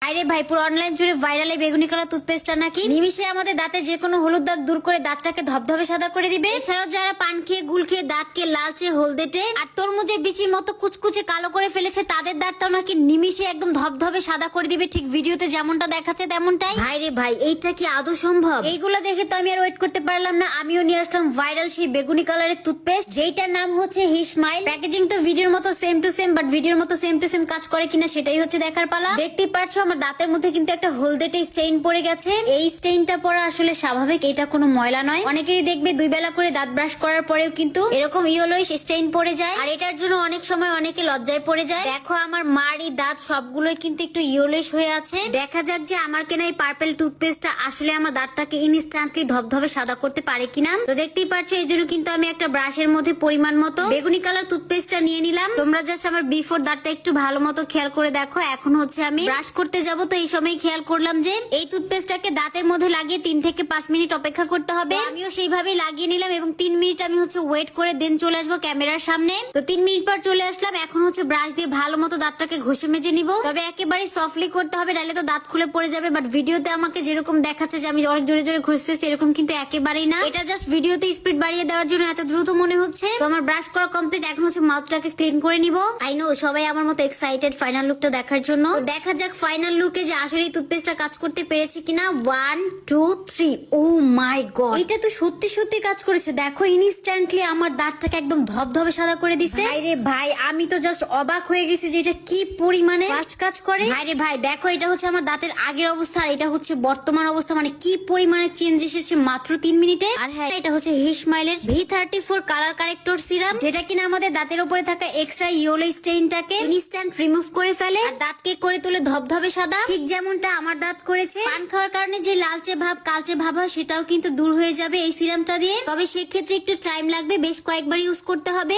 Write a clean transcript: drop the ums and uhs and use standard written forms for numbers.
আরে ভাই পুরো অনলাইন জুড়ে ভাইরাল এই বেগুনি কালার টুথপেস্টটা নাকি নিমিষে আমাদের দাঁতে যে কোনো হলুদ দাগ দূর করে দাঁতটাকে ধবধবে সাদা করে দিবে। এছাড়াও যারা পান খেয়ে গুল খেয়ে দাঁতকে লালচে হলদেটে আর তরমুজের বিচির মতো কুচকুচে কালো করে ফেলেছে তাদের দাঁতটাও নাকি নিমিষে একদম ধবধবে সাদা করে দিবে, ঠিক ভিডিওতে যেমনটা দেখাচ্ছে তেমনটাই। ভাই রে ভাই, এইটা কি আদৌ সম্ভব? এইগুলো দেখে তো আমি আর ওয়েট করতে পারলাম না, আমিও নিয়ে আসলাম ভাইরাল সেই বেগুনি কালারের টুথপেস্ট যেটার নাম হচ্ছে হিসমাইল। প্যাকেজিং তো ভিডিওর মতো সেম টু সেম, বাট ভিডিওর মতো সেম টু সেম কাজ করে কিনা সেটাই হচ্ছে দেখার পালা। দেখতেই পাচ্ছো আমার দাঁতের মধ্যে কিন্তু একটা হলদেটে স্টেইন পড়ে গেছে। এই স্টেইনটা পড়া আসলে স্বাভাবিক, এটা কোনো ময়লা নয়। অনেকেরই দেখবে দুই বেলা করে দাঁত ব্রাশ করার পরেও কিন্তু এরকম ইয়েলোইশ স্টেইন পড়ে যায়, আর এটার জন্য অনেক সময় অনেকে লজ্জায় পড়ে যায়। দেখো আমার মারই দাঁত সবগুলোই কিন্তু একটু ইয়েলোইশ হয়ে আছে। দেখা যাক যে আমার কেনা এই পার্পল টুথপেস্টটা আসলে আমার দাঁতটাকে ইনস্ট্যান্টলি ধবধবে সাদা করতে পারে কিনা। তো দেখতেই পাচ্ছ এই জন্য কিন্তু আমি একটা ব্রাশের মধ্যে পরিমাণ মতো বেগুনি কালার টুথপেস্টটা নিয়ে নিলাম। তোমরা জাস্ট আমার বিফোর দাঁতটা একটু ভালো মতো খেয়াল করে দেখো। এখন হচ্ছে আমি ব্রাশ করতে যাব, তো এই সময় খেয়াল করলাম যে এই টুথপেস্টটাকে দাঁতের মধ্যে লাগিয়ে 3 থেকে 5 মিনিট অপেক্ষা করতে হবে। আমিও সেইভাবেই লাগিয়ে নিলাম এবং 3 মিনিট আমি হচ্ছে ওয়েট করে দেন চলে আসবো ক্যামেরার সামনে। তো 3 মিনিট পর চলে আসলাম। এখন হচ্ছে ব্রাশ দিয়ে ভালো মতো দাঁতটাকে ঘষে মেজে নিব, তবে একেবারে সফটলি করতে হবে, নাহলে তো দাঁত খুলে পড়ে যাবে। বাট ভিডিওতে আমাকে যেরকম দেখাচ্ছে যে আমি অনেক জোরে জোরে ঘষতেছি, এরকম কিন্তু একেবারেই না। এটা জাস্ট ভিডিওতে স্পিড বাড়িয়ে দেওয়ার জন্য এত দ্রুত মনে হচ্ছে। তো আমার ব্রাশ করা কমপ্লিট, এখন হচ্ছে মাউথটাকে ক্লিন করে নিব। আই নো সবাই আমার মতো এক্সাইটেড ফাইনাল লুকটা দেখার জন্য। তো দেখা যাক ফাইনাল লুকে যে আসলে এই টুথপেস্টটা কাজ করতে পেরেছে কিনা। 1 2 3। ও মাই গড, এটা তো সত্যি সত্যি কাজ করেছে। দেখো ইনস্ট্যান্টলি আমার দাঁতটাকে একদম ধবধবে সাদা করে দিছে। ভাই রে ভাই, আমি তো জাস্ট অবাক হয়ে গেছি যে এটা কি পরিমাণে ফাস্ট কাজ করে। ভাই রে ভাই দেখো, এটা হচ্ছে আমার দাঁতের আগের অবস্থা আর এটা হচ্ছে বর্তমান অবস্থা, মানে কি পরিমাণে চেঞ্জ এসেছে মাত্র 3 মিনিটে। আর হ্যাঁ, এটা হচ্ছে হিসমাইলের V34 কালার কারেক্টর সিরাম, যেটা কিনা আমাদের দাঁতের উপরে থাকা এক্সট্রা ইয়েলো স্টেইনটাকে ইনস্ট্যান্ট রিমুভ করে ফেলে আর দাঁতকে করে তোলে ধবধবে সাদা, ঠিক যেমনটা আমার দাঁত করেছে। পান খাওয়ার কারণে যে লালচে ভাব কালচে ভাব হয় সেটাও কিন্তু দূর হয়ে যাবে এই সিরামটা দিয়ে, তবে সেক্ষেত্রে একটু টাইম লাগবে, বেশ কয়েকবার ইউজ করতে হবে।